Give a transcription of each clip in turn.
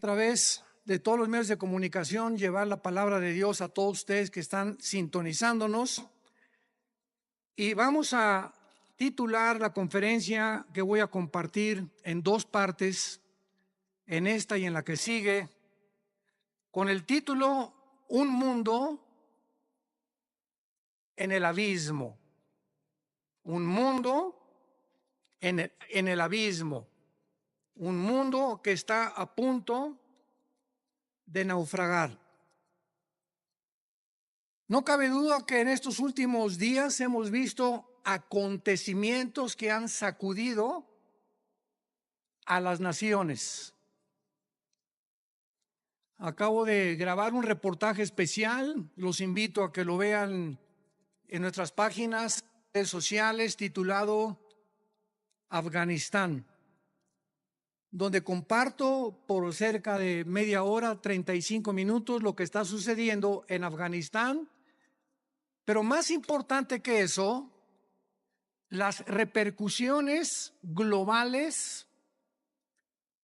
través de todos los medios de comunicación llevar la palabra de Dios a todos ustedes que están sintonizándonos. Y vamos a titular la conferencia que voy a compartir en dos partes, en esta y en la que sigue, con el título Un mundo en el abismo. Un mundo en el abismo. Un mundo que está a punto de naufragar. No cabe duda que en estos últimos días hemos visto acontecimientos que han sacudido a las naciones. Acabo de grabar un reportaje especial, los invito a que lo vean en nuestras páginas redes sociales, titulado Afganistán, donde comparto por cerca de media hora, 35 minutos, lo que está sucediendo en Afganistán, pero más importante que eso, las repercusiones globales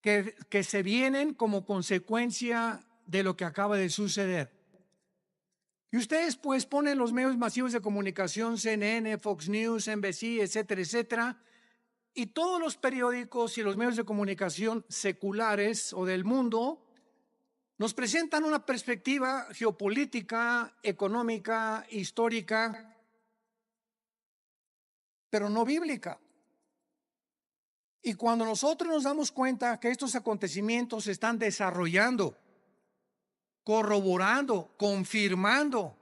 que se vienen como consecuencia de lo que acaba de suceder. Y ustedes pues ponen los medios masivos de comunicación, CNN, Fox News, NBC, etcétera, etcétera, y todos los periódicos y los medios de comunicación seculares o del mundo nos presentan una perspectiva geopolítica, económica, histórica, pero no bíblica. Y cuando nosotros nos damos cuenta que estos acontecimientos se están desarrollando, corroborando, confirmando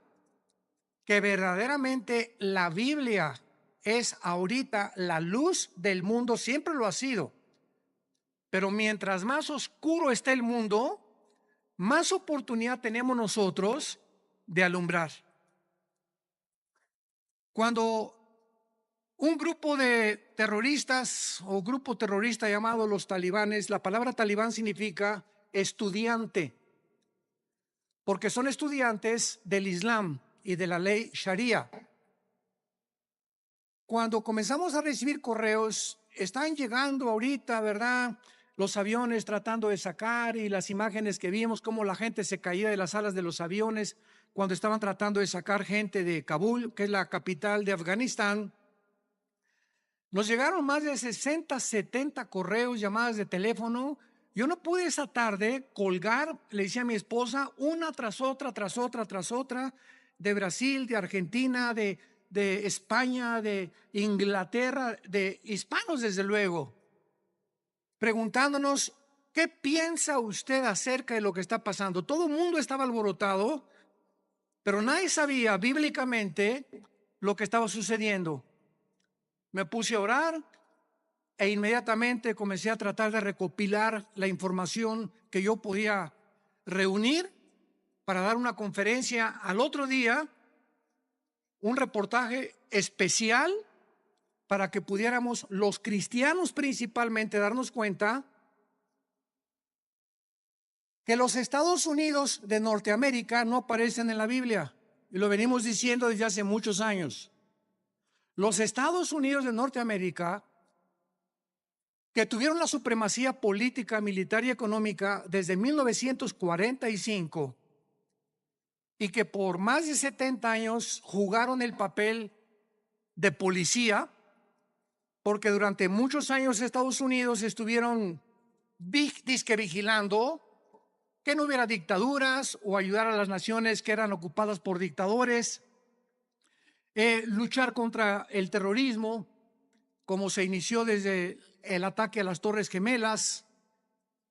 que verdaderamente la Biblia es ahorita la luz del mundo, siempre lo ha sido. Pero mientras más oscuro esté el mundo, más oportunidad tenemos nosotros de alumbrar. Cuando un grupo de terroristas o grupo terrorista llamado los talibanes, la palabra talibán significa estudiante, porque son estudiantes del Islam y de la ley Sharia. Cuando comenzamos a recibir correos, están llegando ahorita, ¿verdad?, los aviones tratando de sacar, y las imágenes que vimos, cómo la gente se caía de las alas de los aviones cuando estaban tratando de sacar gente de Kabul, que es la capital de Afganistán. Nos llegaron más de 60, 70 correos, llamadas de teléfono. Yo no pude esa tarde colgar, le decía a mi esposa, una tras otra, de Brasil, de Argentina, de España, de Inglaterra, de hispanos desde luego, preguntándonos, ¿qué piensa usted acerca de lo que está pasando? Todo el mundo estaba alborotado, pero nadie sabía bíblicamente lo que estaba sucediendo. Me puse a orar e inmediatamente comencé a tratar de recopilar la información que yo podía reunir para dar una conferencia al otro día, un reportaje especial para que pudiéramos los cristianos principalmente darnos cuenta que los Estados Unidos de Norteamérica no aparecen en la Biblia, y lo venimos diciendo desde hace muchos años. Los Estados Unidos de Norteamérica, que tuvieron la supremacía política, militar y económica desde 1945 y que por más de 70 años jugaron el papel de policía, porque durante muchos años Estados Unidos estuvieron disque vigilando que no hubiera dictaduras o ayudar a las naciones que eran ocupadas por dictadores, luchar contra el terrorismo, como se inició desde el ataque a las Torres Gemelas.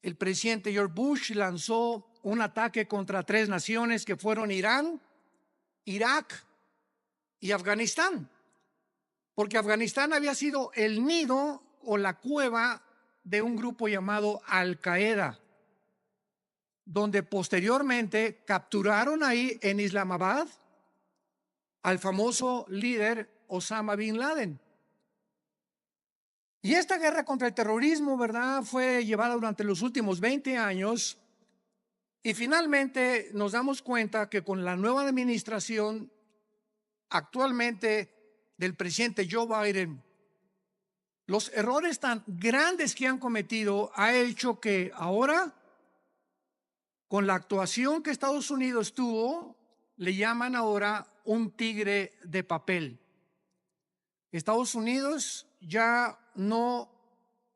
El presidente George Bush lanzó un ataque contra 3 naciones que fueron Irán, Irak y Afganistán, porque Afganistán había sido el nido o la cueva de un grupo llamado Al-Qaeda, donde posteriormente capturaron ahí en Islamabad al famoso líder Osama Bin Laden. Y esta guerra contra el terrorismo, ¿verdad?, fue llevada durante los últimos 20 años, y finalmente nos damos cuenta que con la nueva administración actualmente del presidente Joe Biden, los errores tan grandes que han cometido ha hecho que ahora con la actuación que Estados Unidos tuvo, le llaman ahora un tigre de papel. Estados Unidos ya no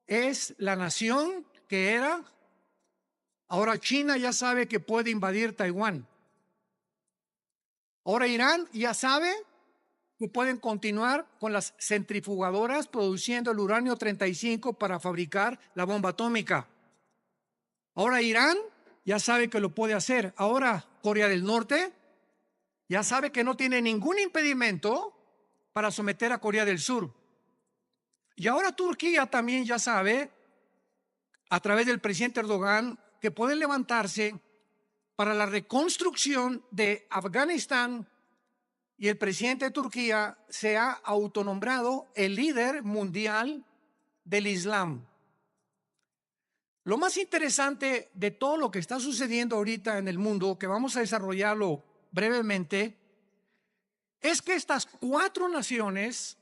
es la nación que era. Ahora China ya sabe que puede invadir Taiwán. Ahora Irán ya sabe que pueden continuar con las centrifugadoras produciendo el uranio 35 para fabricar la bomba atómica. Ahora Irán ya sabe que lo puede hacer. Ahora Corea del Norte ya sabe que no tiene ningún impedimento para someter a Corea del Sur. Y ahora Turquía también ya sabe, a través del presidente Erdogan, que pueden levantarse para la reconstrucción de Afganistán, y el presidente de Turquía se ha autonombrado el líder mundial del Islam. Lo más interesante de todo lo que está sucediendo ahorita en el mundo, que vamos a desarrollarlo brevemente, es que estas cuatro naciones,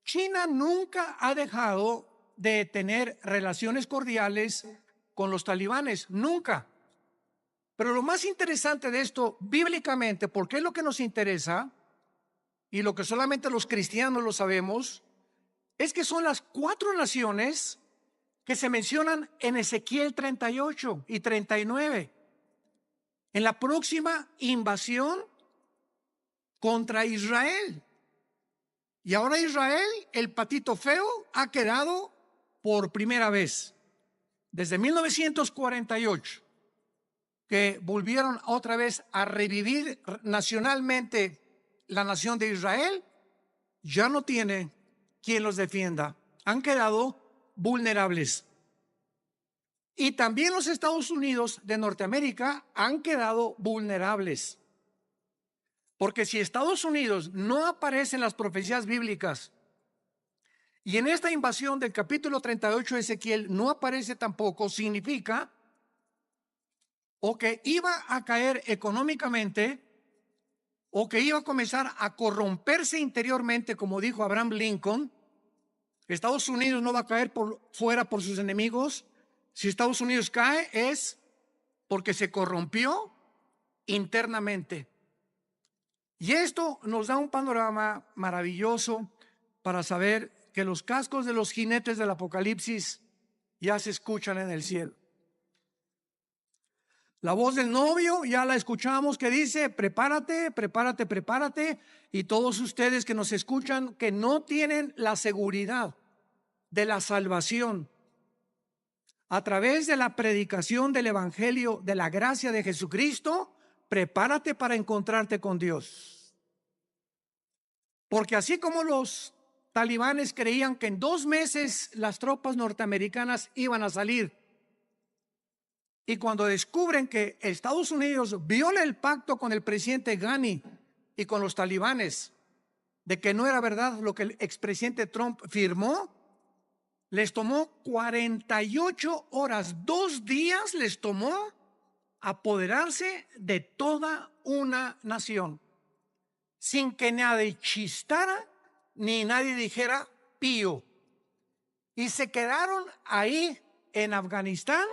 China nunca ha dejado de tener relaciones cordiales con los talibanes, nunca. Pero lo más interesante de esto, bíblicamente, porque es lo que nos interesa y lo que solamente los cristianos lo sabemos, es que son las cuatro naciones que se mencionan en Ezequiel 38 y 39. En la próxima invasión contra Israel. Y ahora Israel, el patito feo, ha quedado por primera vez desde 1948, que volvieron otra vez a revivir nacionalmente la nación de Israel. Ya no tiene quien los defienda. Han quedado vulnerables. Y también los Estados Unidos de Norteamérica han quedado vulnerables. Porque si Estados Unidos no aparece en las profecías bíblicas y en esta invasión del capítulo 38 de Ezequiel no aparece tampoco, significa o que iba a caer económicamente o que iba a comenzar a corromperse interiormente, como dijo Abraham Lincoln. Estados Unidos no va a caer por fuera por sus enemigos. Si Estados Unidos cae es porque se corrompió internamente. Y esto nos da un panorama maravilloso para saber que los cascos de los jinetes del Apocalipsis ya se escuchan en el cielo. La voz del novio ya la escuchamos, que dice: prepárate, prepárate, prepárate. Y todos ustedes que nos escuchan, que no tienen la seguridad de la salvación a través de la predicación del evangelio de la gracia de Jesucristo, prepárate para encontrarte con Dios. Porque así como los talibanes creían que en 2 meses las tropas norteamericanas iban a salir, y cuando descubren que Estados Unidos viola el pacto con el presidente Ghani y con los talibanes, de que no era verdad lo que el expresidente Trump firmó, les tomó 48 horas, 2 días les tomó apoderarse de toda una nación, sin que nadie chistara ni nadie dijera pío. Y se quedaron ahí en Afganistán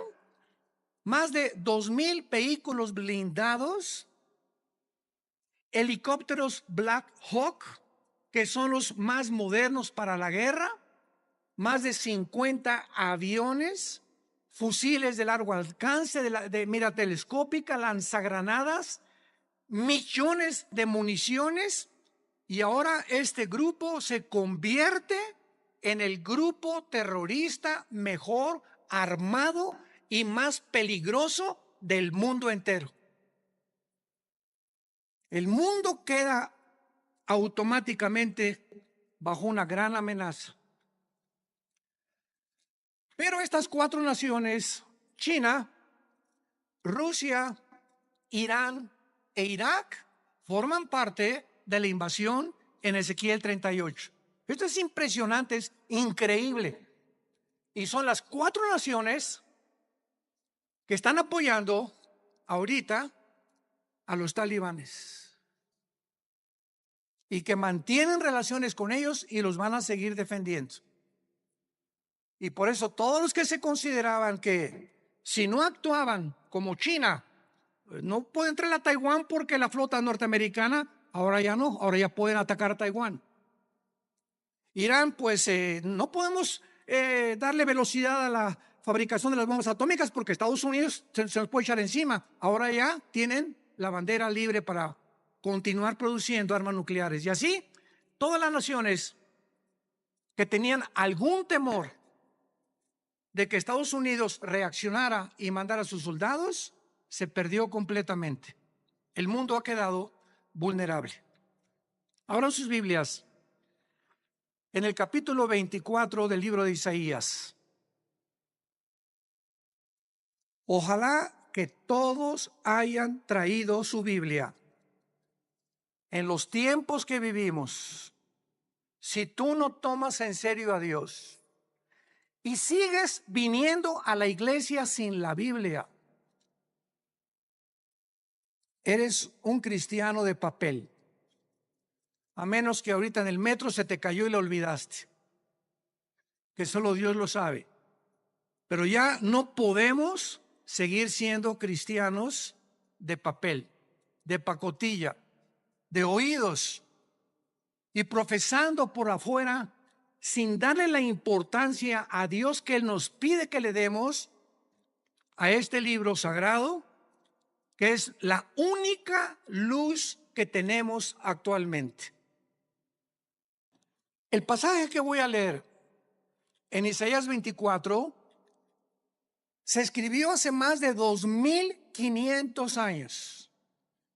más de 2,000 vehículos blindados, helicópteros Black Hawk, que son los más modernos para la guerra, más de 50 aviones, fusiles de largo alcance, de mira telescópica, lanzagranadas, millones de municiones. Y ahora este grupo se convierte en el grupo terrorista mejor armado y más peligroso del mundo entero. El mundo queda automáticamente bajo una gran amenaza. Pero estas 4 naciones, China, Rusia, Irán e Irak, forman parte de la invasión en Ezequiel 38. Esto es impresionante, es increíble. Y son las 4 naciones que están apoyando ahorita a los talibanes y que mantienen relaciones con ellos y los van a seguir defendiendo. Y por eso todos los que se consideraban que si no actuaban como China, no puede entrar a Taiwán porque la flota norteamericana, ahora ya no, ahora ya pueden atacar a Taiwán. Irán, pues no podemos darle velocidad a la fabricación de las bombas atómicas porque Estados Unidos se nos puede echar encima. Ahora ya tienen la bandera libre para continuar produciendo armas nucleares. Y así, todas las naciones que tenían algún temor de que Estados Unidos reaccionara y mandara a sus soldados, se perdió completamente. El mundo ha quedado vulnerable. Abran sus Biblias en el capítulo 24 del libro de Isaías. Ojalá que todos hayan traído su Biblia. En los tiempos que vivimos, si tú no tomas en serio a Dios y sigues viniendo a la iglesia sin la Biblia, eres un cristiano de papel. A menos que ahorita en el metro se te cayó y lo olvidaste, que solo Dios lo sabe. Pero ya no podemos seguir siendo cristianos de papel, de pacotilla, de oídos y profesando por afuera sin darle la importancia a Dios que Él nos pide que le demos a este libro sagrado, que es la única luz que tenemos actualmente. El pasaje que voy a leer en Isaías 24 se escribió hace más de 2500 años.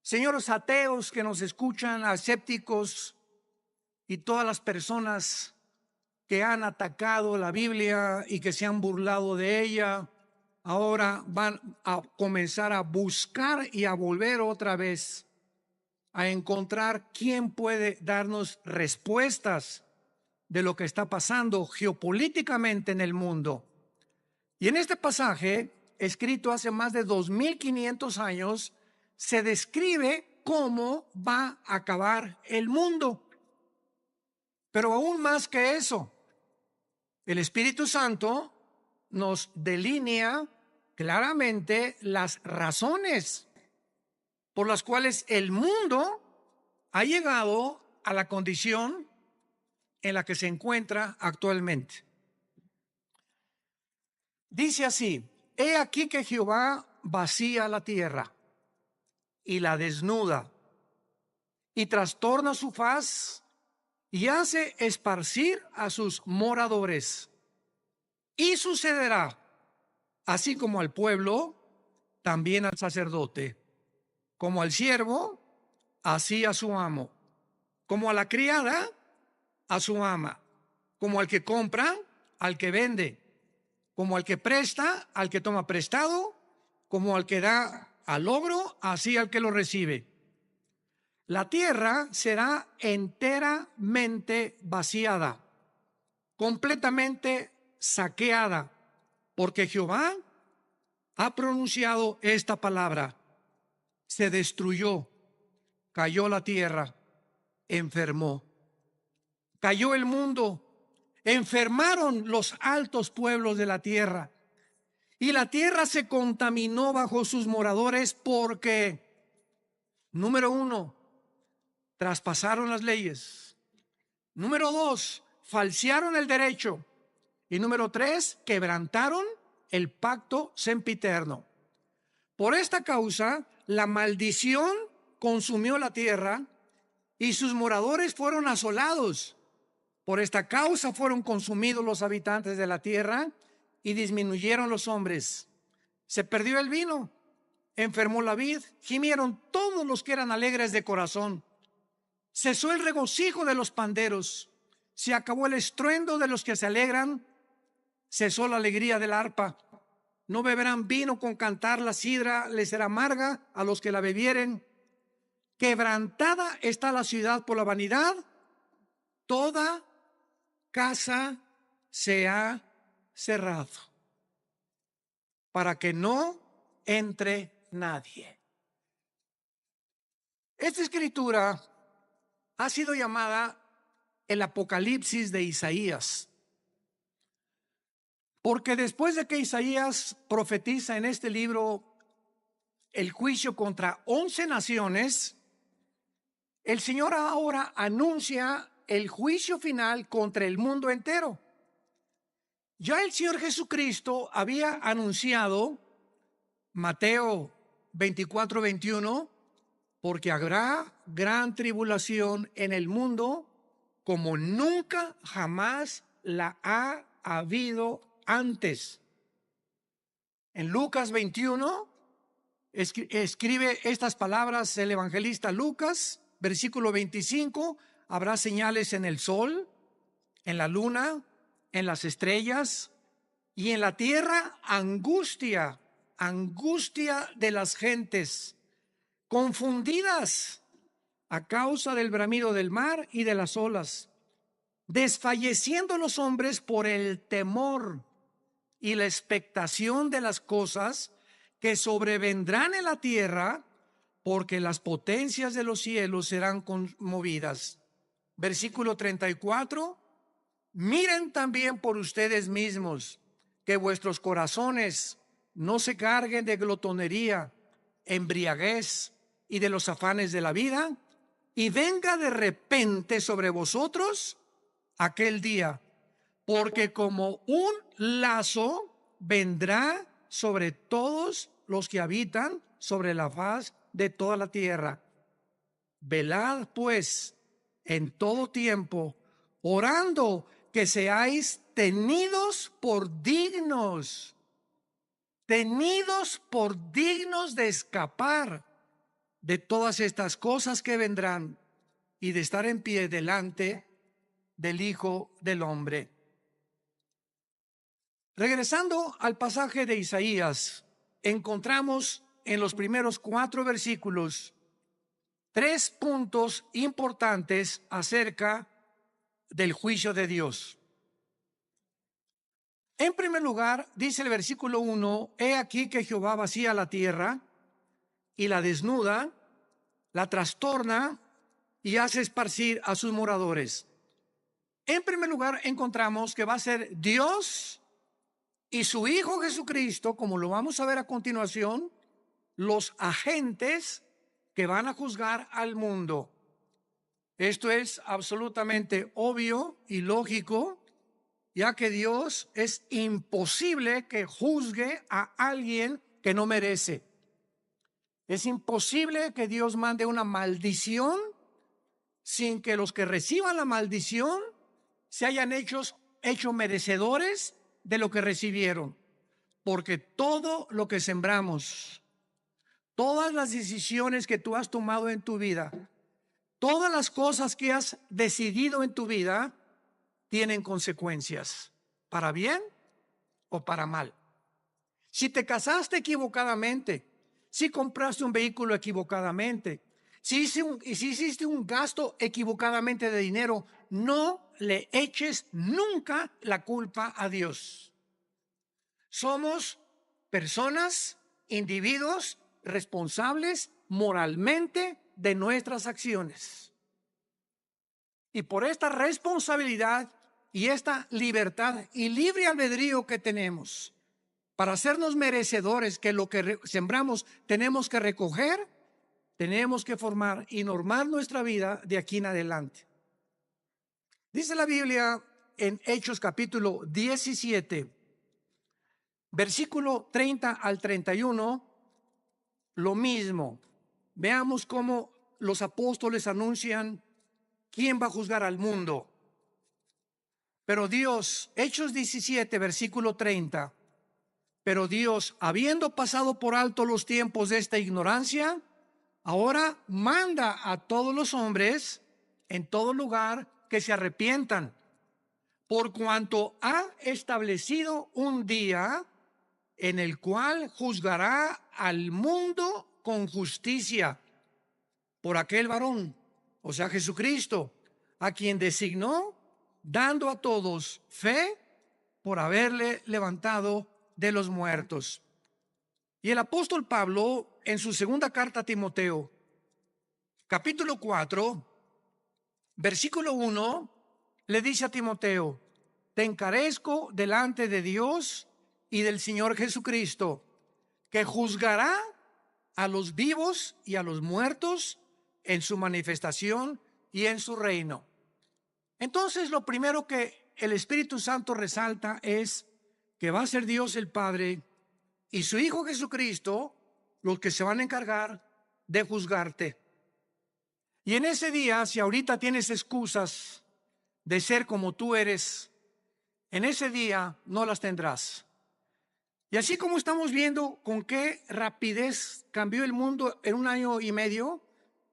Señores ateos que nos escuchan, escépticos y todas las personas que han atacado la Biblia y que se han burlado de ella, ahora van a comenzar a buscar y a volver otra vez a encontrar quién puede darnos respuestas de lo que está pasando geopolíticamente en el mundo. Y en este pasaje, escrito hace más de 2500 años, se describe cómo va a acabar el mundo. Pero aún más que eso, el Espíritu Santo nos delinea claramente las razones por las cuales el mundo ha llegado a la condición en la que se encuentra actualmente. Dice así: he aquí que Jehová vacía la tierra y la desnuda, y trastorna su faz y hace esparcir a sus moradores. Y sucederá, así como al pueblo, también al sacerdote, como al siervo, así a su amo, como a la criada, a su ama, como al que compra, al que vende, como al que presta, al que toma prestado, como al que da al logro, así al que lo recibe. La tierra será enteramente vaciada, completamente saqueada, porque Jehová ha pronunciado esta palabra: se destruyó, cayó la tierra, enfermó. Cayó el mundo, enfermaron los altos pueblos de la tierra, y la tierra se contaminó bajo sus moradores porque, número 1, traspasaron las leyes. Número 2, falsearon el derecho. Y número 3, quebrantaron el pacto sempiterno. Por esta causa, la maldición consumió la tierra y sus moradores fueron asolados. Por esta causa fueron consumidos los habitantes de la tierra y disminuyeron los hombres. Se perdió el vino, enfermó la vid, gimieron todos los que eran alegres de corazón. Cesó el regocijo de los panderos, se acabó el estruendo de los que se alegran, cesó la alegría del arpa. No beberán vino con cantar, la sidra les será amarga a los que la bebieren. Quebrantada está la ciudad por la vanidad, toda casa se ha cerrado para que no entre nadie. Esta escritura ha sido llamada el Apocalipsis de Isaías. Porque después de que Isaías profetiza en este libro el juicio contra 11 naciones, el Señor ahora anuncia el juicio final contra el mundo entero. Ya el Señor Jesucristo había anunciado, Mateo 24:21, porque habrá gran tribulación en el mundo como nunca jamás la ha habido antes. En Lucas 21 escribe estas palabras el evangelista Lucas, versículo 25: habrá señales en el sol, en la luna, en las estrellas, y en la tierra angustia de las gentes, confundidas a causa del bramido del mar y de las olas, desfalleciendo los hombres por el temor y la expectación de las cosas que sobrevendrán en la tierra, porque las potencias de los cielos serán conmovidas. Versículo 34: miren también por ustedes mismos, que vuestros corazones no se carguen de glotonería, embriaguez y de los afanes de la vida, y venga de repente sobre vosotros aquel día, porque como un lazo vendrá sobre todos los que habitan sobre la faz de toda la tierra. Velad pues en todo tiempo, orando que seáis tenidos por dignos de escapar de todas estas cosas que vendrán y de estar en pie delante del Hijo del Hombre. Regresando al pasaje de Isaías, encontramos en los primeros 4 versículos 3 puntos importantes acerca del juicio de Dios. En primer lugar, dice el versículo 1: he aquí que Jehová vacía la tierra y la desnuda, la trastorna y hace esparcir a sus moradores. En primer lugar, encontramos que va a ser Dios y su Hijo Jesucristo, como lo vamos a ver a continuación, los agentes que van a juzgar al mundo. Esto es absolutamente obvio y lógico, ya que Dios es imposible que juzgue a alguien que no merece. Es imposible que Dios mande una maldición sin que los que reciban la maldición se hayan hecho merecedores de lo que recibieron. Porque todo lo que sembramos, todas las decisiones que tú has tomado en tu vida, todas las cosas que has decidido en tu vida, tienen consecuencias, para bien o para mal. Si te casaste equivocadamente, si compraste un vehículo equivocadamente, si hiciste un gasto equivocadamente de dinero, no le eches nunca la culpa a Dios. Somos personas, individuos responsables moralmente de nuestras acciones. Y por esta responsabilidad y esta libertad y libre albedrío que tenemos para hacernos merecedores que lo que sembramos tenemos que recoger, tenemos que formar y normar nuestra vida de aquí en adelante. Dice la Biblia en Hechos capítulo 17, versículo 30 al 31, lo mismo. Veamos cómo los apóstoles anuncian quién va a juzgar al mundo. Pero Dios, Hechos 17, versículo 30, pero Dios, habiendo pasado por alto los tiempos de esta ignorancia, ahora manda a todos los hombres en todo lugar que se arrepientan, por cuanto ha establecido un día en el cual juzgará al mundo con justicia por aquel varón, o sea, Jesucristo, a quien designó, dando a todos fe por haberle levantado de los muertos. Y el apóstol Pablo, en su segunda carta a Timoteo, capítulo 4, versículo 1, le dice a Timoteo: te encarezco delante de Dios y del Señor Jesucristo, que juzgará a los vivos y a los muertos en su manifestación y en su reino. Entonces, lo primero que el Espíritu Santo resalta es que va a ser Dios el Padre y su Hijo Jesucristo los que se van a encargar de juzgarte. Y en ese día, si ahorita tienes excusas de ser como tú eres, en ese día no las tendrás. Y así como estamos viendo con qué rapidez cambió el mundo en 1 año y medio,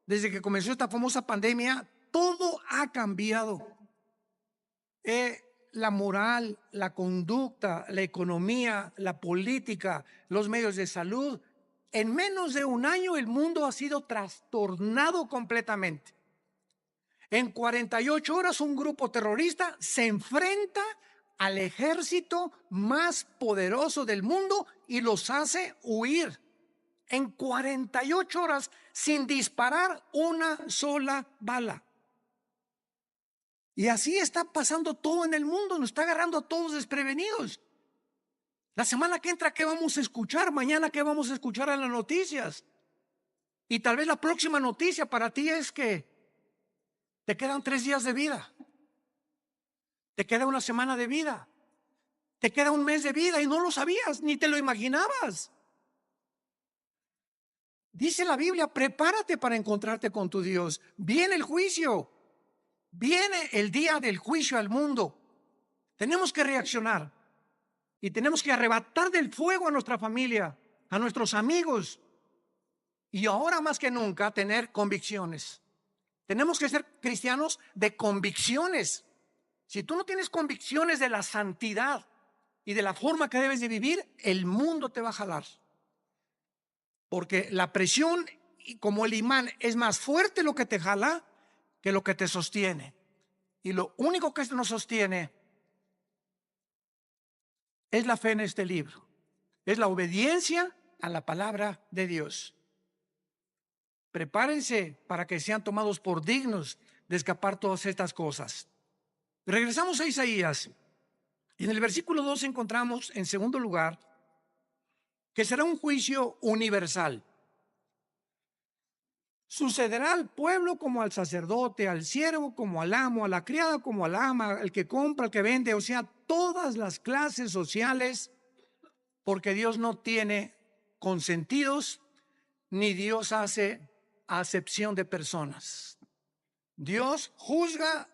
desde que comenzó esta famosa pandemia, todo ha cambiado. La moral, la conducta, la economía, la política, los medios de salud. En menos de 1 año el mundo ha sido trastornado completamente. En 48 horas un grupo terrorista se enfrenta al ejército más poderoso del mundo y los hace huir. En 48 horas sin disparar una sola bala. Y así está pasando todo en el mundo, nos está agarrando a todos desprevenidos. La semana que entra, ¿qué vamos a escuchar? Mañana, ¿qué vamos a escuchar en las noticias? Y tal vez la próxima noticia para ti es que te quedan 3 días de vida, te queda 1 semana de vida, te queda 1 mes de vida y no lo sabías, ni te lo imaginabas. Dice la Biblia, prepárate para encontrarte con tu Dios. Viene el juicio, viene el día del juicio al mundo. Tenemos que reaccionar y tenemos que arrebatar del fuego a nuestra familia, a nuestros amigos, y ahora más que nunca tener convicciones. Tenemos que ser cristianos de convicciones. Si tú no tienes convicciones de la santidad y de la forma que debes de vivir, el mundo te va a jalar. Porque la presión, como el imán, es más fuerte lo que te jala que lo que te sostiene. Y lo único que nos sostiene es la fe en este libro. Es la obediencia a la palabra de Dios. Prepárense para que sean tomados por dignos de escapar todas estas cosas. Regresamos a Isaías. Y en el versículo 2 encontramos, en segundo lugar, que será un juicio universal. Sucederá al pueblo como al sacerdote, al siervo como al amo, a la criada como al ama, al que compra, al que vende, o sea, todas las clases sociales, porque Dios no tiene consentidos, ni Dios hace acepción de personas. Dios juzga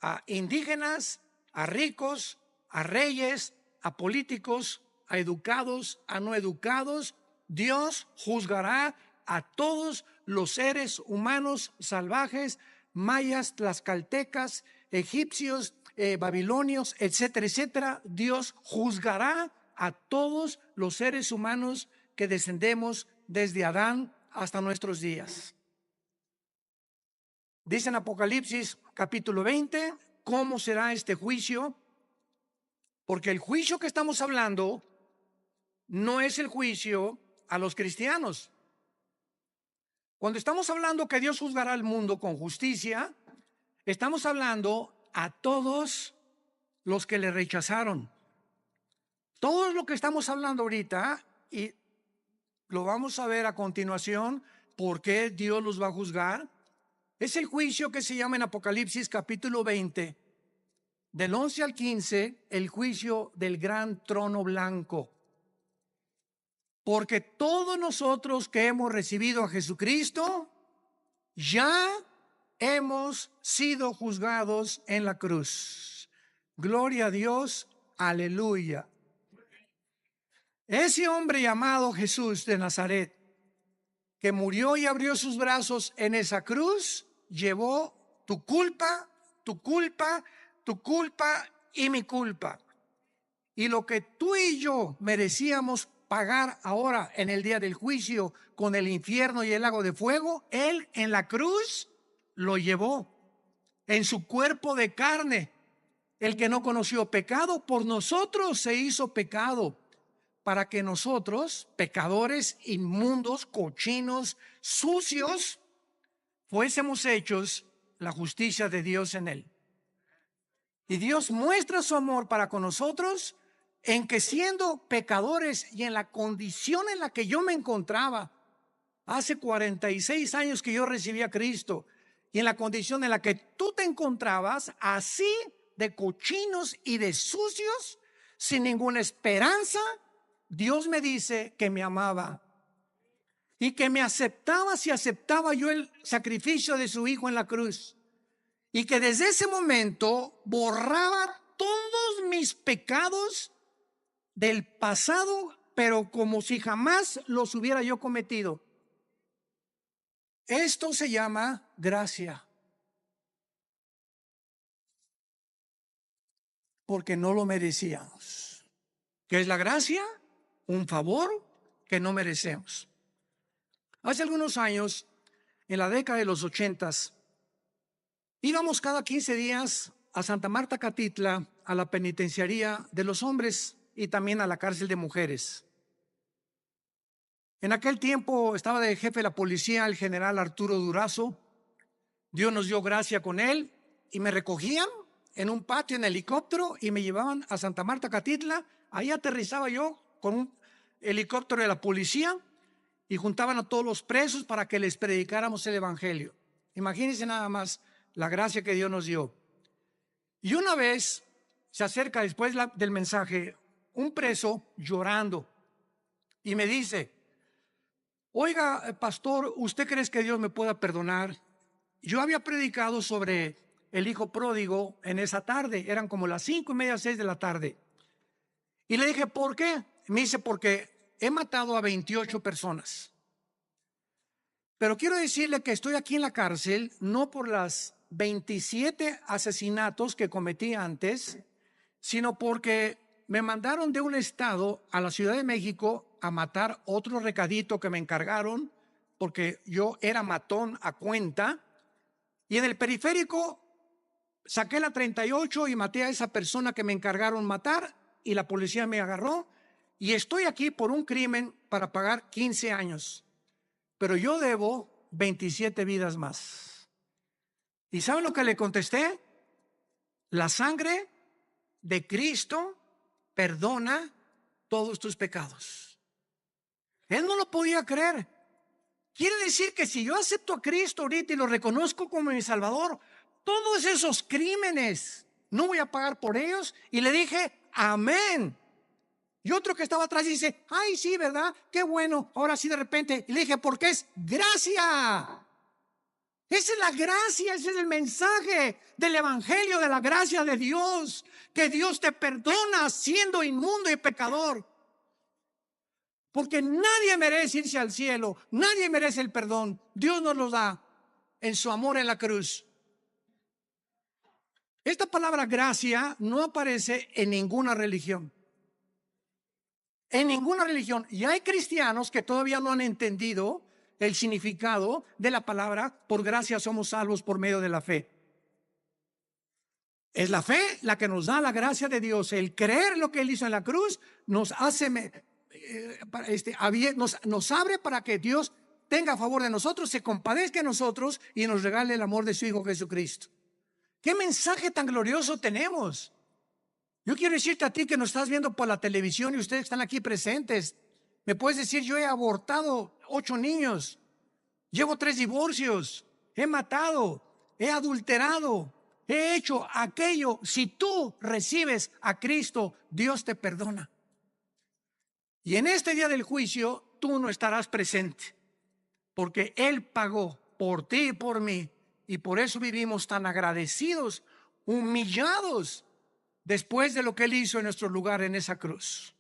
a indígenas, a ricos, a reyes, a políticos, a educados, a no educados. Dios juzgará a todos los seres humanos salvajes, mayas, tlaxcaltecas, egipcios, babilonios, etcétera, etcétera. Dios juzgará a todos los seres humanos que descendemos desde Adán hasta nuestros días. Dice en Apocalipsis capítulo 20, ¿cómo será este juicio? Porque el juicio que estamos hablando no es el juicio a los cristianos. Cuando estamos hablando que Dios juzgará al mundo con justicia, estamos hablando a todos los que le rechazaron. Todo lo que estamos hablando ahorita, y lo vamos a ver a continuación, por qué Dios los va a juzgar, es el juicio que se llama en Apocalipsis capítulo 20, del 11 al 15, el juicio del gran trono blanco. Porque todos nosotros que hemos recibido a Jesucristo, ya hemos sido juzgados en la cruz. Gloria a Dios, aleluya. Ese hombre llamado Jesús de Nazaret, que murió y abrió sus brazos en esa cruz, llevó tu culpa, tu culpa, tu culpa y mi culpa. Y lo que tú y yo merecíamos pagar ahora en el día del juicio con el infierno y el lago de fuego, Él en la cruz lo llevó en su cuerpo de carne. El que no conoció pecado, por nosotros se hizo pecado, para que nosotros, pecadores, inmundos, cochinos, sucios, fuésemos hechos la justicia de Dios en Él. Y Dios muestra su amor para con nosotros en que siendo pecadores y en la condición en la que yo me encontraba, hace 46 años que yo recibí a Cristo, y en la condición en la que tú te encontrabas, así de cochinos y de sucios, sin ninguna esperanza, Dios me dice que me amaba y que me aceptaba si aceptaba yo el sacrificio de su Hijo en la cruz. Y que desde ese momento borraba todos mis pecados del pasado, pero como si jamás los hubiera yo cometido. Esto se llama gracia. Porque no lo merecíamos. ¿Qué es la gracia? Un favor que no merecemos. Hace algunos años, en la década de los 80s, íbamos cada 15 días a Santa Marta Catitla, a la penitenciaría de los hombres y también a la cárcel de mujeres. En aquel tiempo estaba de jefe de la policía el general Arturo Durazo. Dios nos dio gracia con él y me recogían en un patio en helicóptero y me llevaban a Santa Marta Catitla. Ahí aterrizaba yo con un helicóptero de la policía y juntaban a todos los presos para que les predicáramos el evangelio. Imagínense nada más la gracia que Dios nos dio. Y una vez se acerca después del mensaje un preso llorando y me dice: oiga, pastor, ¿usted cree que Dios me pueda perdonar? Yo había predicado sobre el hijo pródigo en esa tarde, eran como las 5:30, 6 de la tarde. Y le dije, ¿por qué? Me dice, porque he matado a 28 personas. Pero quiero decirle que estoy aquí en la cárcel no por las 27 asesinatos que cometí antes, sino porque me mandaron de un estado a la Ciudad de México a matar otro recadito que me encargaron, porque yo era matón a cuenta. Y en el periférico saqué la 38 y maté a esa persona que me encargaron matar, y la policía me agarró y estoy aquí por un crimen para pagar 15 años. Pero yo debo 27 vidas más. ¿Y saben lo que le contesté? La sangre de Cristo perdona todos tus pecados. Él no lo podía creer. Quiere decir que si yo acepto a Cristo ahorita y lo reconozco como mi Salvador, todos esos crímenes no voy a pagar por ellos. Y le dije, amén. Y otro que estaba atrás dice, ay, sí, ¿verdad? Qué bueno. Ahora sí, de repente. Y le dije, porque es gracia. Esa es la gracia, ese es el mensaje del evangelio, de la gracia de Dios. Que Dios te perdona siendo inmundo y pecador. Porque nadie merece irse al cielo, nadie merece el perdón. Dios nos lo da en su amor en la cruz. Esta palabra gracia no aparece en ninguna religión. En ninguna religión. Y hay cristianos que todavía no han entendido el significado de la palabra por gracia somos salvos por medio de la fe. Es la fe la que nos da la gracia de Dios. El creer lo que Él hizo en la cruz nos hace, nos abre para que Dios tenga a favor de nosotros, se compadezca de nosotros y nos regale el amor de su Hijo Jesucristo. ¿Qué mensaje tan glorioso tenemos? Yo quiero decirte a ti que nos estás viendo por la televisión y ustedes están aquí presentes. Me puedes decir, yo he abortado 8 niños, llevo 3 divorcios, he matado, he adulterado, he hecho aquello. Si tú recibes a Cristo, Dios te perdona. Y en este día del juicio, tú no estarás presente, porque Él pagó por ti y por mí. Y por eso vivimos tan agradecidos, humillados, después de lo que Él hizo en nuestro lugar en esa cruz.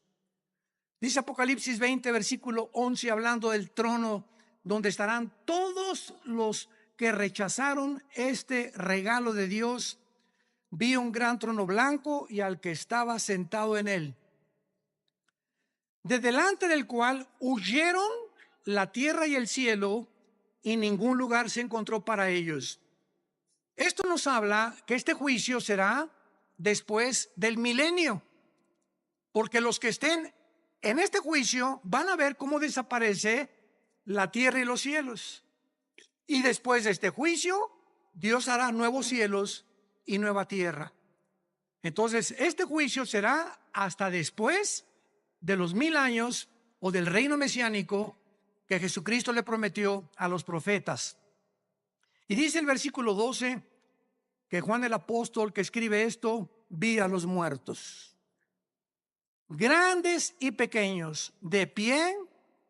Dice Apocalipsis 20, versículo 11, hablando del trono donde estarán todos los que rechazaron este regalo de Dios. Vi un gran trono blanco y al que estaba sentado en él, de delante del cual huyeron la tierra y el cielo, y ningún lugar se encontró para ellos. Esto nos habla que este juicio será después del milenio, porque los que estén en este juicio van a ver cómo desaparece la tierra y los cielos. Y después de este juicio, Dios hará nuevos cielos y nueva tierra. Entonces, este juicio será hasta después de los 1000 años o del reino mesiánico que Jesucristo le prometió a los profetas. Y dice el versículo 12 que Juan el apóstol que escribe esto, vi a los muertos, grandes y pequeños, de pie,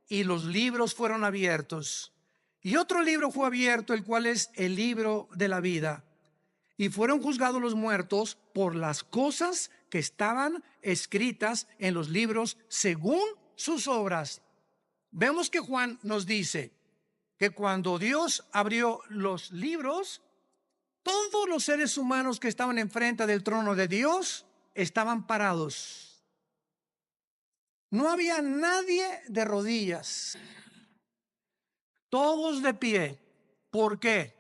y los libros fueron abiertos. Y otro libro fue abierto, el cual es el libro de la vida. Y fueron juzgados los muertos por las cosas que estaban escritas en los libros según sus obras. Vemos que Juan nos dice que cuando Dios abrió los libros, todos los seres humanos que estaban enfrente del trono de Dios estaban parados. No había nadie de rodillas, todos de pie. ¿Por qué?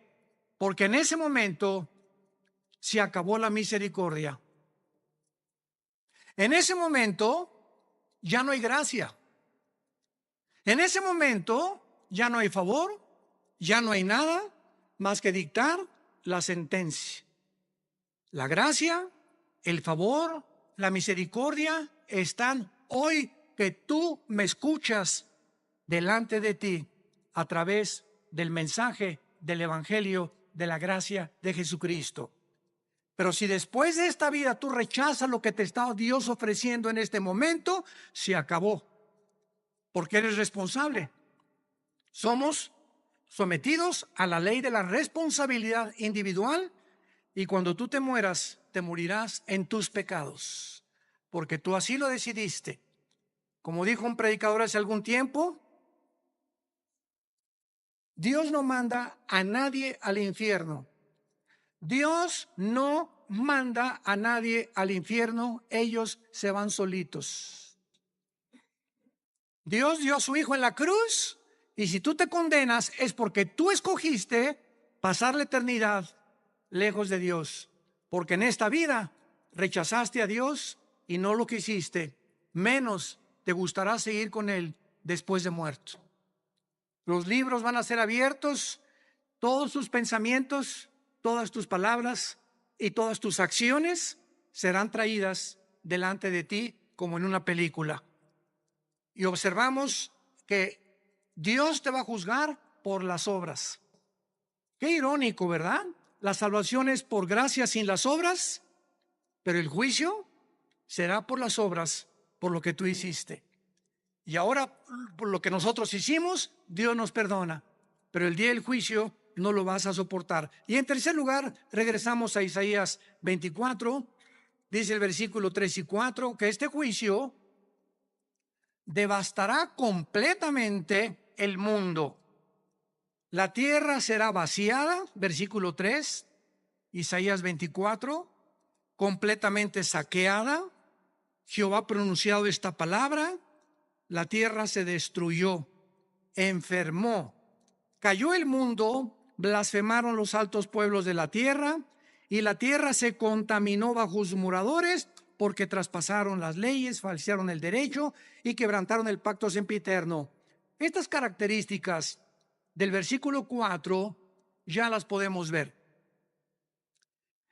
Porque en ese momento se acabó la misericordia. En ese momento ya no hay gracia. En ese momento ya no hay favor, ya no hay nada más que dictar la sentencia. La gracia, el favor, la misericordia están hoy que tú me escuchas delante de ti a través del mensaje del evangelio de la gracia de Jesucristo. Pero si después de esta vida tú rechazas lo que te está Dios ofreciendo en este momento, se acabó, porque eres responsable. Somos sometidos a la ley de la responsabilidad individual, y cuando tú te mueras, te morirás en tus pecados, porque tú así lo decidiste. Como dijo un predicador hace algún tiempo, Dios no manda a nadie al infierno. Dios no manda a nadie al infierno, ellos se van solitos. Dios dio a su Hijo en la cruz, y si tú te condenas es porque tú escogiste pasar la eternidad lejos de Dios, porque en esta vida rechazaste a Dios y no lo quisiste, menos te gustará seguir con Él después de muerto. Los libros van a ser abiertos, todos tus pensamientos, todas tus palabras y todas tus acciones serán traídas delante de ti como en una película. Y observamos que Dios te va a juzgar por las obras. Qué irónico, ¿verdad? La salvación es por gracia sin las obras, pero el juicio será por las obras, por lo que tú hiciste. Y ahora, por lo que nosotros hicimos, Dios nos perdona, pero el día del juicio no lo vas a soportar. Y en tercer lugar, regresamos a Isaías 24, dice el versículo 3 y 4, que este juicio devastará completamente el mundo. La tierra será vaciada, versículo 3, Isaías 24, completamente saqueada. Jehová ha pronunciado esta palabra. La tierra se destruyó, enfermó, cayó el mundo, blasfemaron los altos pueblos de la tierra, y la tierra se contaminó bajo sus moradores, porque traspasaron las leyes, falsearon el derecho y quebrantaron el pacto sempiterno. Estas características del versículo 4 ya las podemos ver.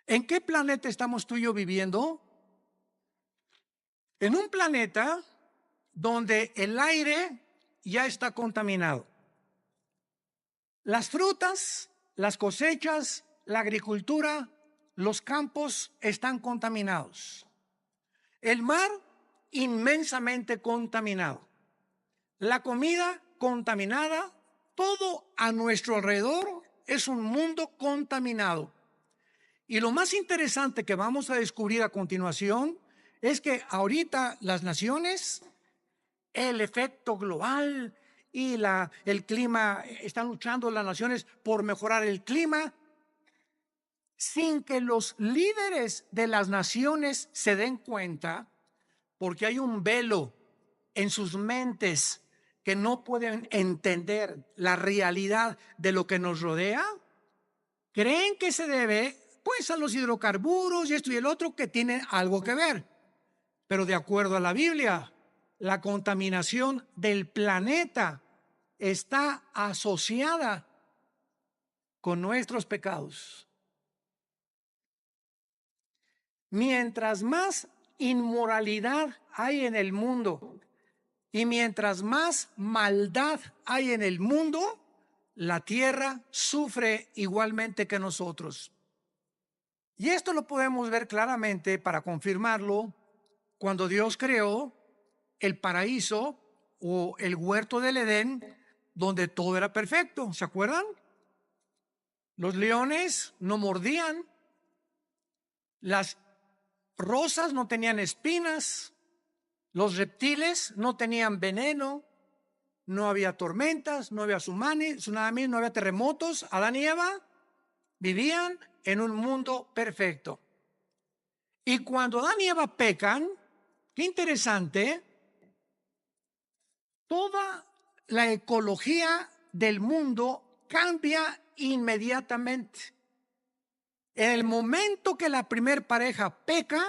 ¿En qué planeta estamos tú y yo viviendo? En un planeta donde el aire ya está contaminado. Las frutas, las cosechas, la agricultura, los campos están contaminados. El mar inmensamente contaminado. La comida contaminada. Todo a nuestro alrededor es un mundo contaminado. Y lo más interesante que vamos a descubrir a continuación es que ahorita las naciones, el efecto global y el clima, están luchando las naciones por mejorar el clima sin que los líderes de las naciones se den cuenta, porque hay un velo en sus mentes que no pueden entender la realidad de lo que nos rodea. Creen que se debe pues a los hidrocarburos y esto y el otro, que tienen algo que ver. Pero de acuerdo a la Biblia, la contaminación del planeta está asociada con nuestros pecados. Mientras más inmoralidad hay en el mundo y mientras más maldad hay en el mundo, la tierra sufre igualmente que nosotros. Y esto lo podemos ver claramente para confirmarlo cuando Dios creó el paraíso o el huerto del Edén, donde todo era perfecto. ¿Se acuerdan? Los leones no mordían, las rosas no tenían espinas, los reptiles no tenían veneno, no había tormentas, no había tsunamis, no había terremotos. Adán y Eva vivían en un mundo perfecto. Y cuando Adán y Eva pecan, qué interesante, toda la ecología del mundo cambia inmediatamente. En el momento que la primer pareja peca,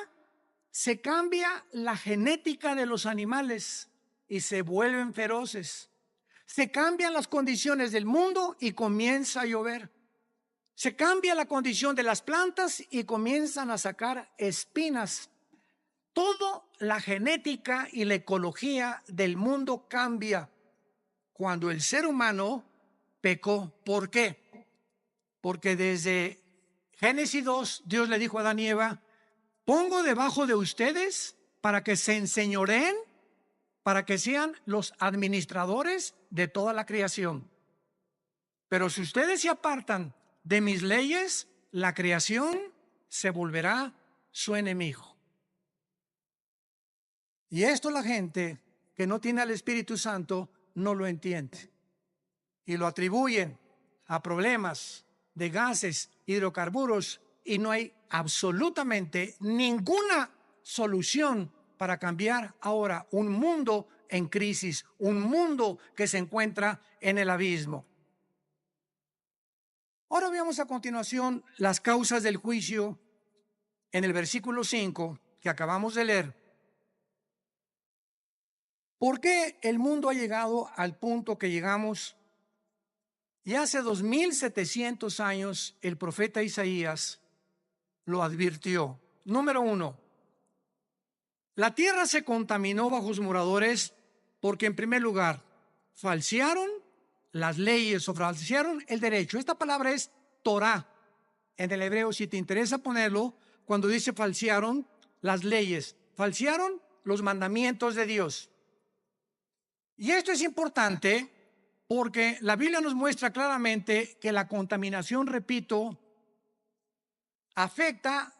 se cambia la genética de los animales y se vuelven feroces. Se cambian las condiciones del mundo y comienza a llover. Se cambia la condición de las plantas y comienzan a sacar espinas. Toda la genética y la ecología del mundo cambia cuando el ser humano pecó. ¿Por qué? Porque desde Génesis 2, Dios le dijo a Adán y Eva: pongo debajo de ustedes para que se enseñoreen, para que sean los administradores de toda la creación. Pero si ustedes se apartan de mis leyes, la creación se volverá su enemigo. Y esto la gente que no tiene al Espíritu Santo no lo entiende. Y lo atribuyen a problemas de gases, hidrocarburos, y no hay absolutamente ninguna solución para cambiar ahora un mundo en crisis, un mundo que se encuentra en el abismo. Ahora veamos a continuación las causas del juicio en el versículo 5 que acabamos de leer. ¿Por qué el mundo ha llegado al punto que llegamos? Y hace 2700 años el profeta Isaías lo advirtió. Número 1, la tierra se contaminó bajo sus moradores porque, en primer lugar, falsearon las leyes o falsearon el derecho. Esta palabra es Torah en el hebreo, si te interesa ponerlo, cuando dice falsearon las leyes, falsearon los mandamientos de Dios. Y esto es importante porque la Biblia nos muestra claramente que la contaminación, repito, afecta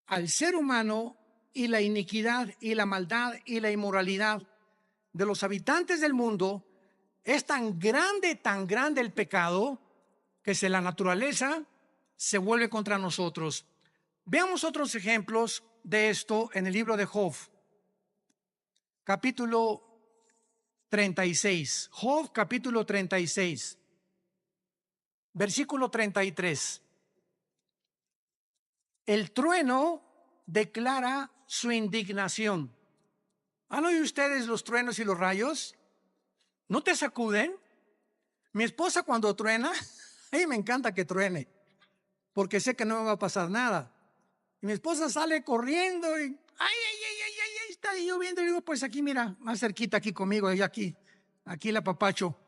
al ser humano, y la iniquidad y la maldad y la inmoralidad de los habitantes del mundo es tan grande el pecado, que la naturaleza se vuelve contra nosotros. Veamos otros ejemplos de esto en el libro de Job, capítulo 36. Job, capítulo 36, versículo 33. El trueno declara su indignación. ¿Han oído ustedes los truenos y los rayos? ¿No te sacuden? Mi esposa, cuando truena, a mí me encanta que truene, porque sé que no me va a pasar nada. Y mi esposa sale corriendo y está lloviendo. Y digo, pues aquí, mira, más cerquita aquí conmigo, y aquí la papacho.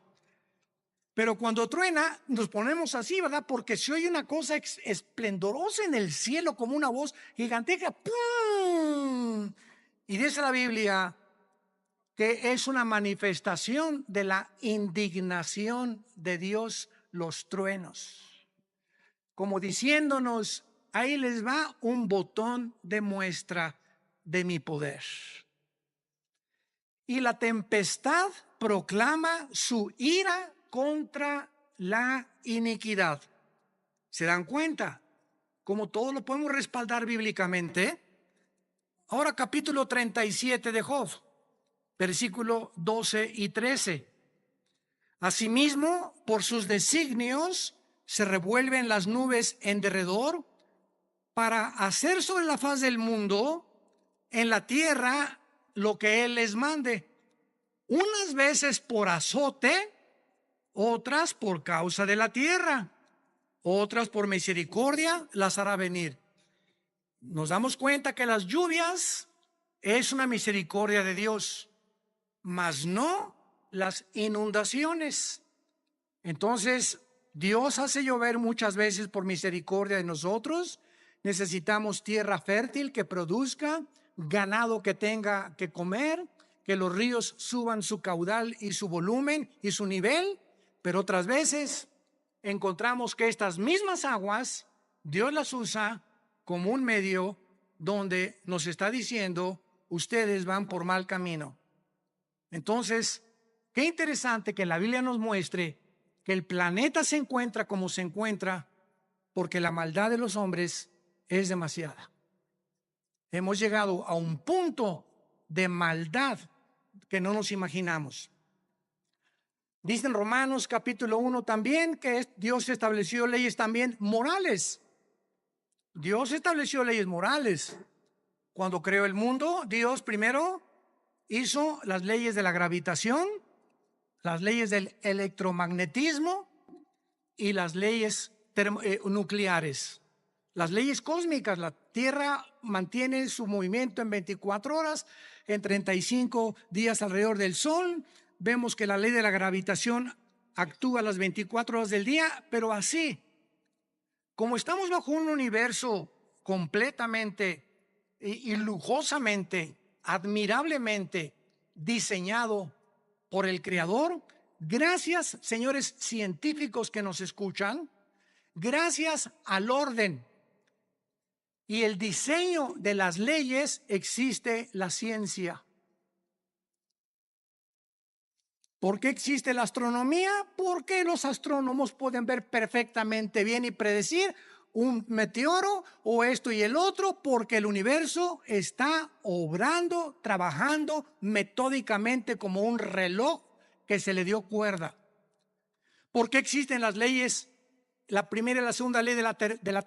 Pero cuando truena, nos ponemos así, ¿verdad? Porque se oye una cosa esplendorosa en el cielo, como una voz gigantesca. ¡Pum! Y dice la Biblia que es una manifestación de la indignación de Dios, los truenos. Como diciéndonos, ahí les va un botón de muestra de mi poder. Y la tempestad proclama su ira contra la iniquidad. ¿Se dan cuenta? Como todo lo podemos respaldar bíblicamente. Ahora capítulo 37 de Job, versículo 12 y 13. Asimismo, por sus designios se revuelven las nubes en derredor para hacer sobre la faz del mundo, en la tierra, lo que Él les mande. Unas veces por azote, otras por causa de la tierra, otras por misericordia las hará venir. Nos damos cuenta que las lluvias es una misericordia de Dios, mas no las inundaciones. Entonces, Dios hace llover muchas veces por misericordia de nosotros. Necesitamos tierra fértil que produzca, ganado que tenga que comer, que los ríos suban su caudal y su volumen y su nivel. Pero otras veces encontramos que estas mismas aguas, Dios las usa como un medio donde nos está diciendo, ustedes van por mal camino. Entonces, qué interesante que la Biblia nos muestre que el planeta se encuentra como se encuentra porque la maldad de los hombres es demasiada. Hemos llegado a un punto de maldad que no nos imaginamos. Dice en Romanos capítulo 1 también que Dios estableció leyes también morales. Dios estableció leyes morales. Cuando creó el mundo, Dios primero hizo las leyes de la gravitación, las leyes del electromagnetismo y las leyes nucleares. Las leyes cósmicas, la Tierra mantiene su movimiento en 24 horas, en 35 días alrededor del Sol. Vemos que la ley de la gravitación actúa las 24 horas del día, pero así, como estamos bajo un universo completamente y lujosamente, admirablemente diseñado por el Creador, gracias, señores científicos que nos escuchan, gracias al orden y el diseño de las leyes existe la ciencia. ¿Por qué existe la astronomía? Porque los astrónomos pueden ver perfectamente bien y predecir un meteoro o esto y el otro, porque el universo está obrando, trabajando metódicamente como un reloj que se le dio cuerda. ¿Por qué existen las leyes? La primera y la segunda ley de la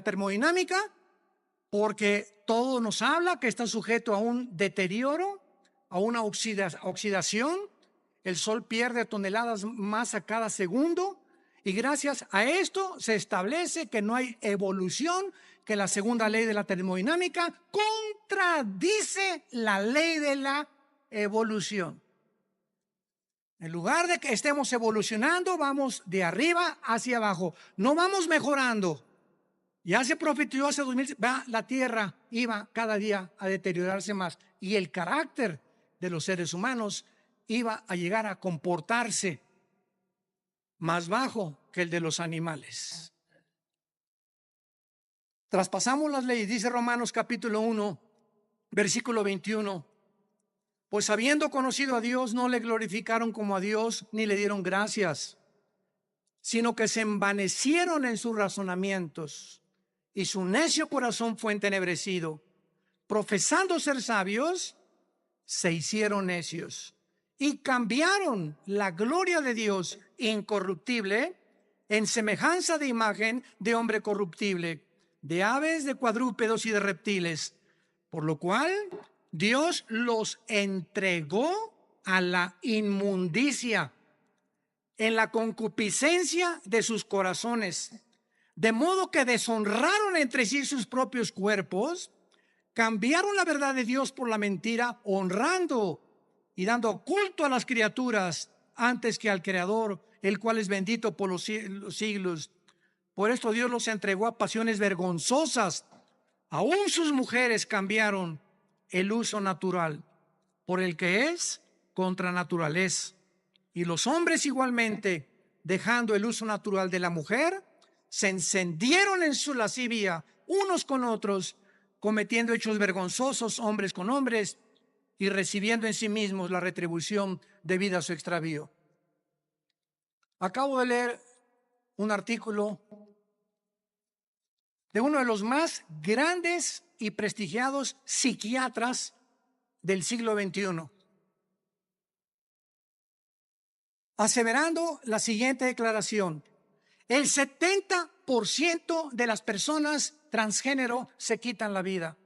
termodinámica, porque todo nos habla que está sujeto a un deterioro, a una oxidación. El Sol pierde toneladas masa cada segundo y gracias a esto se establece que no hay evolución, que la segunda ley de la termodinámica contradice la ley de la evolución. En lugar de que estemos evolucionando, vamos de arriba hacia abajo. No vamos mejorando. Ya se profetizó hace 2000, la tierra iba cada día a deteriorarse más y el carácter de los seres humanos iba a llegar a comportarse más bajo que el de los animales. Traspasamos las leyes, dice Romanos capítulo 1, versículo 21. Pues habiendo conocido a Dios, no le glorificaron como a Dios, ni le dieron gracias, sino que se envanecieron en sus razonamientos, y su necio corazón fue entenebrecido. Profesando ser sabios, se hicieron necios, y cambiaron la gloria de Dios incorruptible en semejanza de imagen de hombre corruptible, de aves, de cuadrúpedos y de reptiles, por lo cual Dios los entregó a la inmundicia en la concupiscencia de sus corazones, de modo que deshonraron entre sí sus propios cuerpos, cambiaron la verdad de Dios por la mentira, honrando y dando culto a las criaturas antes que al Creador, el cual es bendito por los siglos. Por esto Dios los entregó a pasiones vergonzosas. Aún sus mujeres cambiaron el uso natural por el que es contra naturaleza. Y los hombres igualmente, dejando el uso natural de la mujer, se encendieron en su lascivia unos con otros, cometiendo hechos vergonzosos hombres con hombres y recibiendo en sí mismos la retribución debida a su extravío. Acabo de leer un artículo de uno de los más grandes y prestigiados psiquiatras del siglo XXI, aseverando la siguiente declaración: el 70% de las personas transgénero se quitan la vida.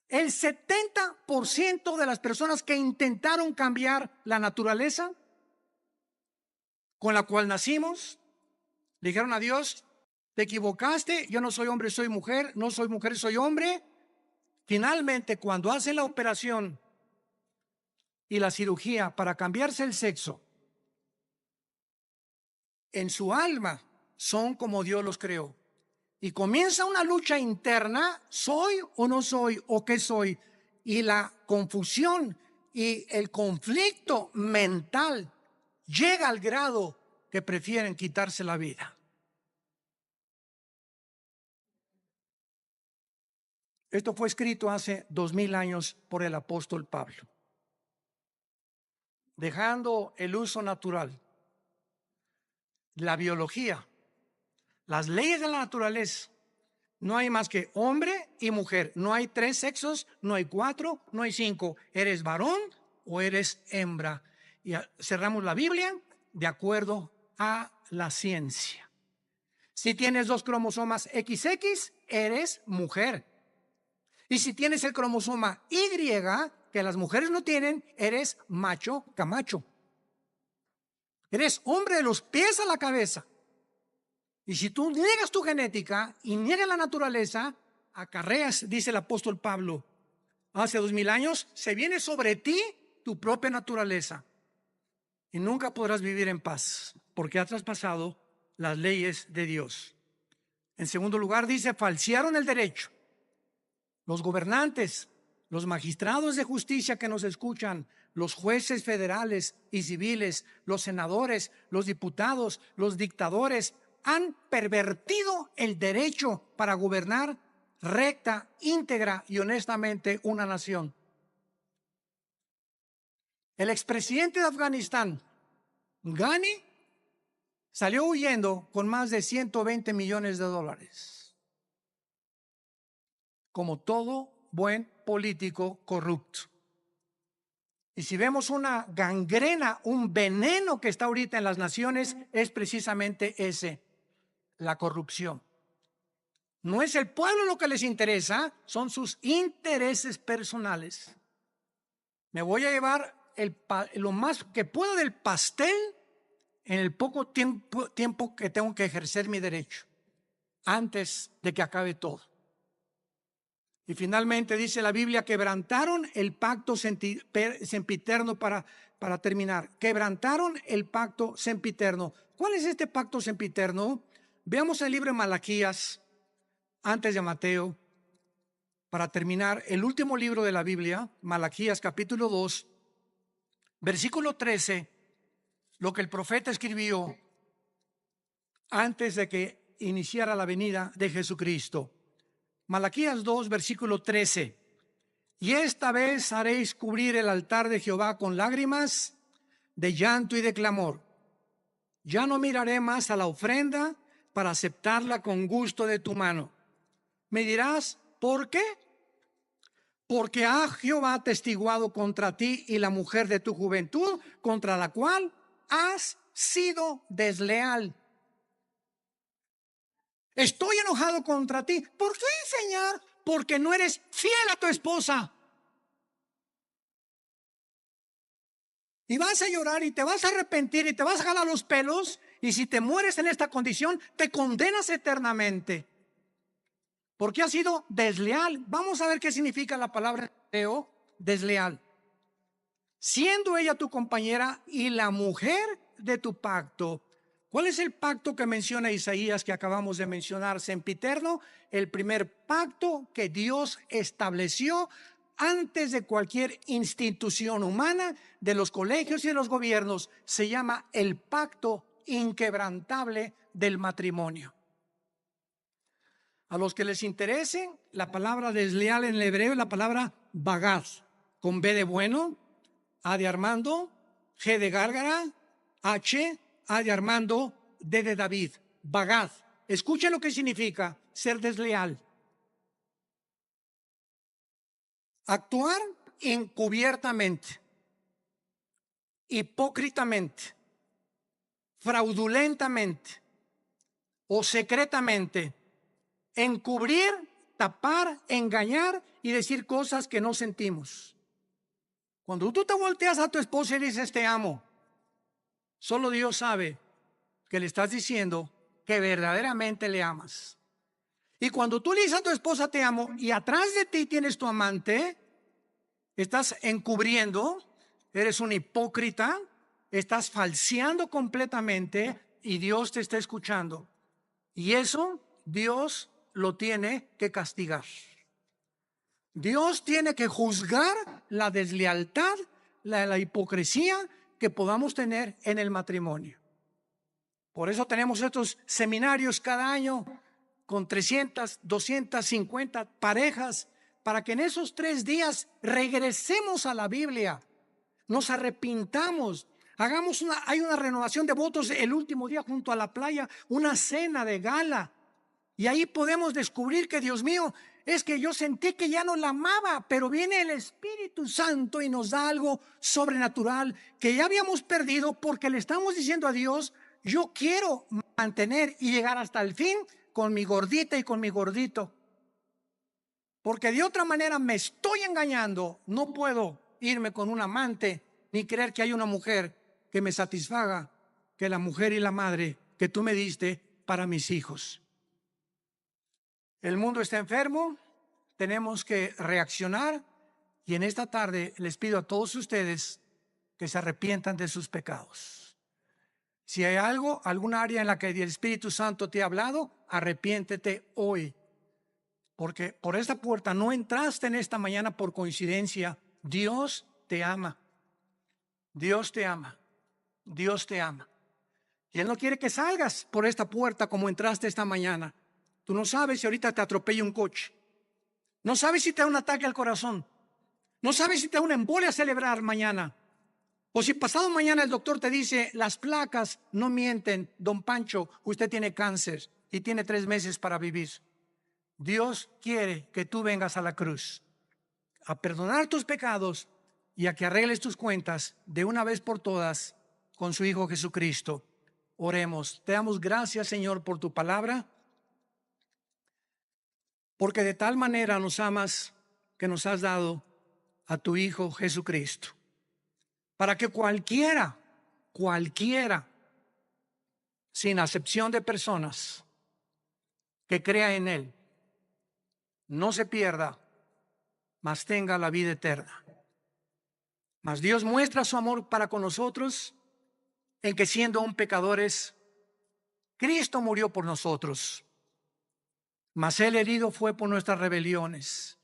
El 70% de las personas que intentaron cambiar la naturaleza con la cual nacimos. Le dijeron a Dios: te equivocaste, yo no soy hombre, soy mujer, no soy mujer, soy hombre. Finalmente, cuando hacen la operación y la cirugía para cambiarse el sexo, en su alma son como Dios los creó. Y comienza una lucha interna: ¿soy o no soy? ¿O qué soy? Y la confusión y el conflicto mental llega al grado que prefieren quitarse la vida. Esto fue escrito hace 2000 años por el apóstol Pablo. Dejando el uso natural, la biología, las leyes de la naturaleza, no hay más que hombre y mujer. No hay 3 sexos, no hay 4, no hay 5. Eres varón o eres hembra. Y cerramos la Biblia de acuerdo a la ciencia. Si tienes 2 cromosomas XX, eres mujer. Y si tienes el cromosoma Y, que las mujeres no tienen, eres macho camacho. Eres hombre de los pies a la cabeza. Y si tú niegas tu genética y niegas la naturaleza, acarreas, dice el apóstol Pablo, hace 2000 años, se viene sobre ti tu propia naturaleza. Y nunca podrás vivir en paz, porque has traspasado las leyes de Dios. En segundo lugar, dice: falsearon el derecho. Los gobernantes, los magistrados de justicia que nos escuchan, los jueces federales y civiles, los senadores, los diputados, los dictadores, han pervertido el derecho para gobernar recta, íntegra y honestamente una nación. El expresidente de Afganistán, Ghani, salió huyendo con más de 120 millones de dólares. Como todo buen político corrupto. Y si vemos una gangrena, un veneno que está ahorita en las naciones, es precisamente ese: la corrupción. No es el pueblo lo que les interesa, son sus intereses personales. Me voy a llevar lo más que puedo del pastel en el poco tiempo que tengo que ejercer mi derecho, antes de que acabe todo. Y finalmente dice la Biblia: quebrantaron el pacto sempiterno. Para terminar, quebrantaron el pacto sempiterno. ¿Cuál es este pacto sempiterno? Veamos el libro de Malaquías, antes de Mateo, para terminar, el último libro de la Biblia, Malaquías capítulo 2, versículo 13, lo que el profeta escribió antes de que iniciara la venida de Jesucristo. Malaquías 2, versículo 13. Y esta vez haréis cubrir el altar de Jehová con lágrimas, de llanto y de clamor. Ya no miraré más a la ofrenda para aceptarla con gusto de tu mano. Me dirás: ¿por qué? Porque ha Jehová atestiguado contra ti y la mujer de tu juventud, contra la cual has sido desleal. Estoy enojado contra ti. ¿Por qué, Señor? Porque no eres fiel a tu esposa. Y vas a llorar y te vas a arrepentir y te vas a jalar los pelos. Y si te mueres en esta condición, te condenas eternamente. Porque has sido desleal. Vamos a ver qué significa la palabra desleal. Siendo ella tu compañera y la mujer de tu pacto. ¿Cuál es el pacto que menciona Isaías que acabamos de mencionar? Sempiterno, el primer pacto que Dios estableció antes de cualquier institución humana, de los colegios y de los gobiernos. Se llama el pacto inquebrantable del matrimonio. A los que les interese, la palabra desleal en el hebreo es la palabra bagad, con B de bueno, A de Armando, G de Gárgara, H, A de Armando, D de David. Bagad. Escuchen lo que significa ser desleal. Actuar encubiertamente, hipócritamente, fraudulentamente o secretamente, encubrir, tapar, engañar y decir cosas que no sentimos. Cuando tú te volteas a tu esposa y dices: te amo, solo Dios sabe que le estás diciendo que verdaderamente le amas. Y cuando tú le dices a tu esposa te amo y atrás de ti tienes tu amante, estás encubriendo, eres un hipócrita, estás falseando completamente y Dios te está escuchando. Y eso Dios lo tiene que castigar. Dios tiene que juzgar la deslealtad, la hipocresía que podamos tener en el matrimonio. Por eso tenemos estos seminarios cada año con 300, 250 parejas, para que en esos 3 días regresemos a la Biblia, nos arrepintamos, hay una renovación de votos el último día junto a la playa, una cena de gala. Y ahí podemos descubrir que, Dios mío, es que yo sentí que ya no la amaba, pero viene el Espíritu Santo y nos da algo sobrenatural que ya habíamos perdido, porque le estamos diciendo a Dios: yo quiero mantener y llegar hasta el fin con mi gordita y con mi gordito, porque de otra manera me estoy engañando. No puedo irme con un amante ni creer que hay una mujer que me satisfaga, que la mujer y la madre que tú me diste para mis hijos. El mundo está enfermo, tenemos que reaccionar, y en esta tarde les pido a todos ustedes que se arrepientan de sus pecados. Si hay alguna área en la que el Espíritu Santo te ha hablado, arrepiéntete hoy, porque por esta puerta no entraste en esta mañana por coincidencia. Dios te ama, Dios te ama, Dios te ama, y Él no quiere que salgas por esta puerta como entraste esta mañana. Tú no sabes si ahorita te atropella un coche, no sabes si te da un ataque al corazón, no sabes si te da una embolia cerebral mañana, o si pasado mañana el doctor te dice: las placas no mienten, don Pancho, usted tiene cáncer y tiene 3 meses para vivir. Dios quiere que tú vengas a la cruz a perdonar tus pecados y a que arregles tus cuentas de una vez por todas con su Hijo Jesucristo. Oremos. Te damos gracias, Señor, por tu palabra, porque de tal manera nos amas que nos has dado a tu Hijo Jesucristo, para que cualquiera, sin acepción de personas, que crea en Él, no se pierda, mas tenga la vida eterna. Mas Dios muestra su amor para con nosotros en que, siendo aún pecadores, Cristo murió por nosotros. Mas Él herido fue por nuestras rebeliones,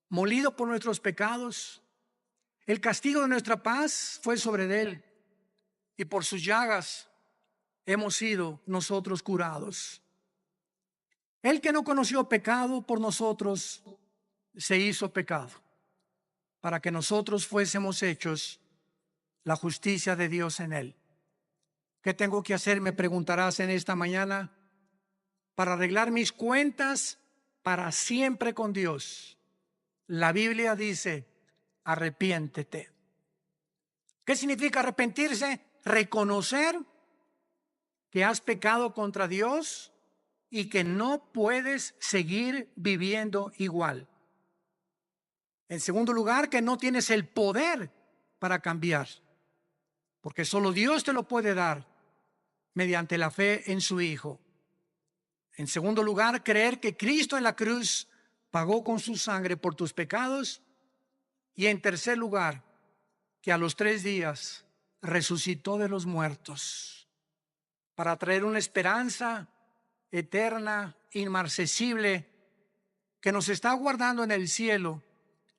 molido por nuestros pecados. El castigo de nuestra paz fue sobre Él, y por sus llagas hemos sido nosotros curados. El que no conoció pecado, por nosotros se hizo pecado, para que nosotros fuésemos hechos la justicia de Dios en Él. ¿Qué tengo que hacer?, me preguntarás en esta mañana, para arreglar mis cuentas para siempre con Dios. La Biblia dice: arrepiéntete. ¿Qué significa arrepentirse? Reconocer que has pecado contra Dios y que no puedes seguir viviendo igual. En segundo lugar, que no tienes el poder para cambiar, porque solo Dios te lo puede dar mediante la fe en su Hijo. En segundo lugar, creer que Cristo en la cruz pagó con su sangre por tus pecados. Y en tercer lugar, que a los 3 días resucitó de los muertos para traer una esperanza eterna, inmarcesible, que nos está aguardando en el cielo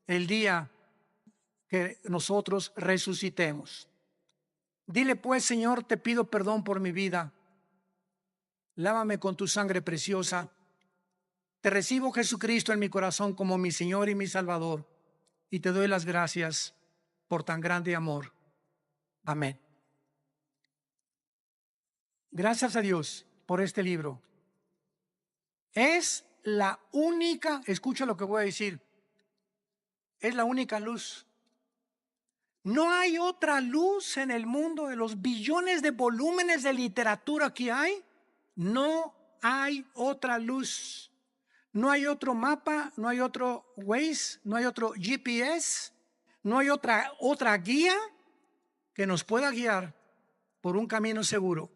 el día que nosotros resucitemos. Dile pues: Señor, te pido perdón por mi vida. Lávame con tu sangre preciosa. Te recibo, Jesucristo, en mi corazón como mi Señor y mi Salvador, y te doy las gracias por tan grande amor. Amén. Gracias a Dios por este libro. Es la única, escucha lo que voy a decir, es la única luz. No hay otra luz en el mundo. De los billones de volúmenes de literatura que hay, no hay otra luz. No hay otro mapa, no hay otro Waze, no hay otro GPS, no hay otra guía que nos pueda guiar por un camino seguro.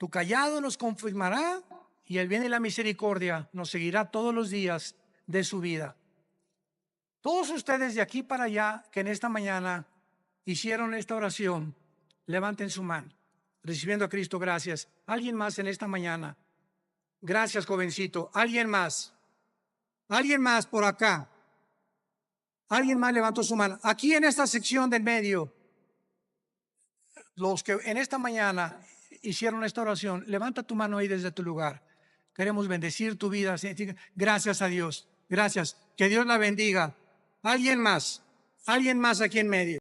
Tu callado nos confirmará y el bien y la misericordia nos seguirá todos los días de su vida. Todos ustedes de aquí para allá que en esta mañana hicieron esta oración, levanten su mano, recibiendo a Cristo, gracias. ¿Alguien más en esta mañana? Gracias, jovencito. ¿Alguien más? ¿Alguien más por acá? ¿Alguien más levantó su mano? Aquí en esta sección del medio, los que en esta mañana hicieron esta oración, levanta tu mano ahí desde tu lugar. Queremos bendecir tu vida. Gracias a Dios. Gracias. Que Dios la bendiga. ¿Alguien más? ¿Alguien más aquí en medio?